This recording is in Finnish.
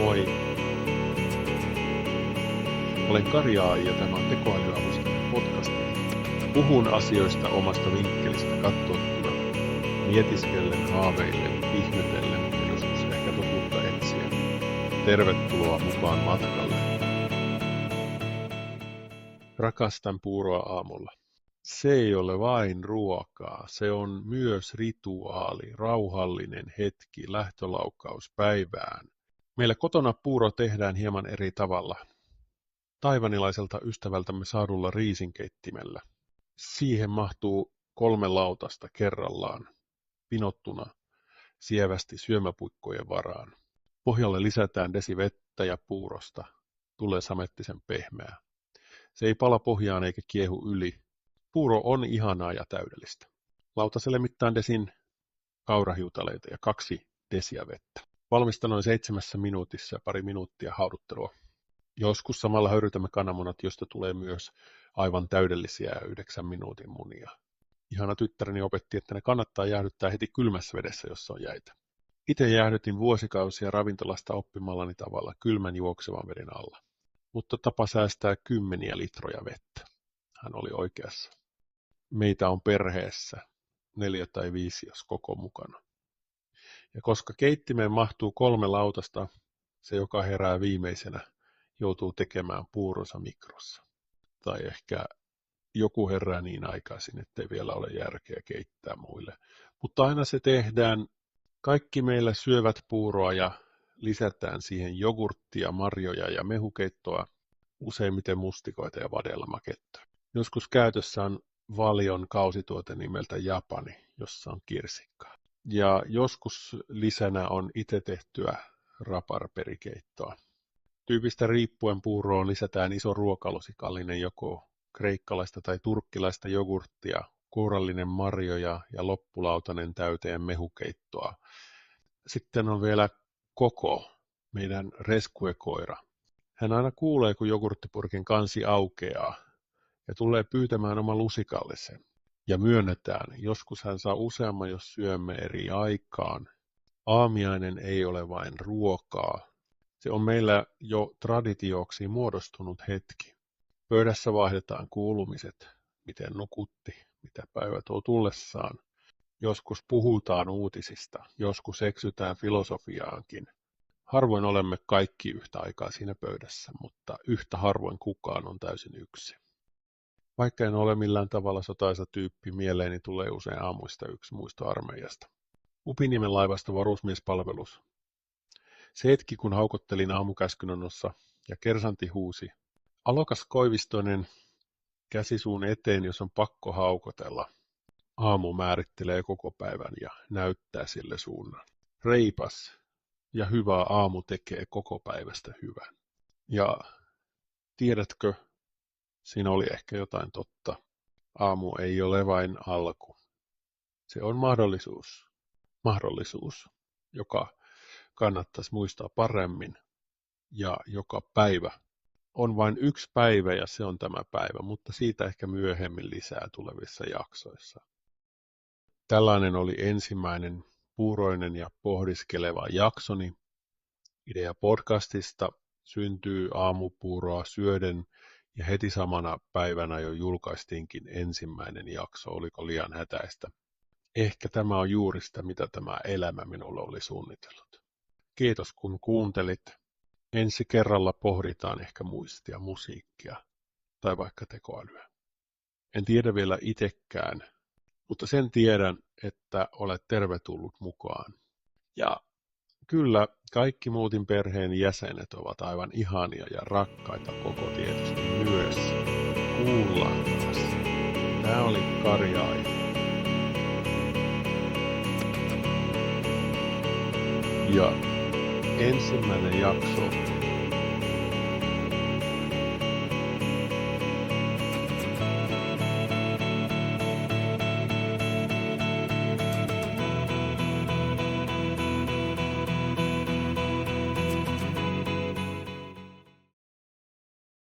Moi! Olen Kari A. ja tämä on Tekoälyavustajan podcast. Puhun asioista omasta vinkkelistä katsottuna, mietiskellen, haaveillen, ihmetellen ja joskus ehkä totuutta etsien. Tervetuloa mukaan matkalle. Rakastan puuroa aamulla. Se ei ole vain ruokaa, se on myös rituaali, rauhallinen hetki, lähtölaukaus päivään. Meillä kotona puuro tehdään hieman eri tavalla. Taiwanilaiselta ystävältämme saadulla riisinkeittimellä. Siihen mahtuu 3 lautasta kerrallaan, pinottuna sievästi syömäpuikkojen varaan. Pohjalle lisätään desi vettä ja puurosta tulee samettisen pehmeää. Se ei pala pohjaan eikä kiehu yli. Puuro on ihanaa ja täydellistä. Lautaselle mittaan desin kaurahiutaleita ja 2 desiä vettä. Valmista noin 7 minuutissa ja pari minuuttia hauduttelua. Joskus samalla höyrytämme kananmunat, josta tulee myös aivan täydellisiä 9 minuutin munia. Ihana tyttäreni opetti, että ne kannattaa jäähdyttää heti kylmässä vedessä, jossa on jäitä. Itse jäähdytin vuosikausia ravintolasta oppimallani tavalla kylmän juoksevan veden alla. Mutta tapa säästää 10 litroja vettä. Hän oli oikeassa. Meitä on perheessä 4 tai 5, jos koko mukana. Ja koska keittimeen mahtuu 3 lautasta, se joka herää viimeisenä joutuu tekemään puuronsa mikrossa. Tai ehkä joku herää niin aikaisin, ettei vielä ole järkeä keittää muille. Mutta aina se tehdään. Kaikki meillä syövät puuroa ja lisätään siihen jogurttia, marjoja ja mehukeittoa, useimmiten mustikoita ja vadelmakettoa. Joskus käytössä on Valion kausituote nimeltä Japani, jossa on kirsikkaa. Ja joskus lisänä on itse tehtyä raparperikeittoa. Tyypistä riippuen puuroon lisätään iso ruokalusikallinen joko kreikkalaista tai turkkilaista jogurttia, kourallinen marjoja ja loppulautanen täyteen mehukeittoa. Sitten on vielä Koko, meidän reskuekoira. Hän aina kuulee, kun jogurttipurkin kansi aukeaa ja tulee pyytämään oman lusikallisen. Ja myönnetään, joskus hän saa useamman, jos syömme eri aikaan. Aamiainen ei ole vain ruokaa. Se on meillä jo traditioksi muodostunut hetki. Pöydässä vaihdetaan kuulumiset, miten nukutti, mitä päivä tuo tullessaan. Joskus puhutaan uutisista, joskus eksytään filosofiaankin. Harvoin olemme kaikki yhtä aikaa siinä pöydässä, mutta yhtä harvoin kukaan on täysin yksi. Vaikka en ole millään tavalla sotaisa tyyppi, mieleeni tulee usein aamuista yksi muisto armeijasta. Upiniemen laivasta varusmiespalvelus. Se hetki, kun haukottelin aamukäskynonnossa ja kersantti huusi, alokas koivistoinen, käsi suun eteen, jos on pakko haukotella. Aamu määrittelee koko päivän ja näyttää sille suunnan. Reipas ja hyvä aamu tekee koko päivästä hyvän. Ja tiedätkö, siinä oli ehkä jotain totta. Aamu ei ole vain alku. Se on mahdollisuus. Mahdollisuus, joka kannattaisi muistaa paremmin. Ja joka päivä on vain yksi päivä ja se on tämä päivä, mutta siitä ehkä myöhemmin lisää tulevissa jaksoissa. Tällainen oli ensimmäinen puuroinen ja pohdiskeleva jaksoni. Idea podcastista syntyy aamupuuroa syöden ja heti samana päivänä jo julkaistiinkin ensimmäinen jakso. Oliko liian hätäistä? Ehkä tämä on juuri sitä, mitä tämä elämä minulle oli suunnitellut. Kiitos kun kuuntelit. Ensi kerralla pohditaan ehkä muistia, musiikkia tai vaikka tekoälyä. En tiedä vielä itsekään, mutta sen tiedän, että olet tervetullut mukaan. Ja kyllä kaikki muutin perheen jäsenet ovat aivan ihania ja rakkaita, koko tietysti myös. Kuullaan taas. Tämä oli Kari A. Ja ensimmäinen jakso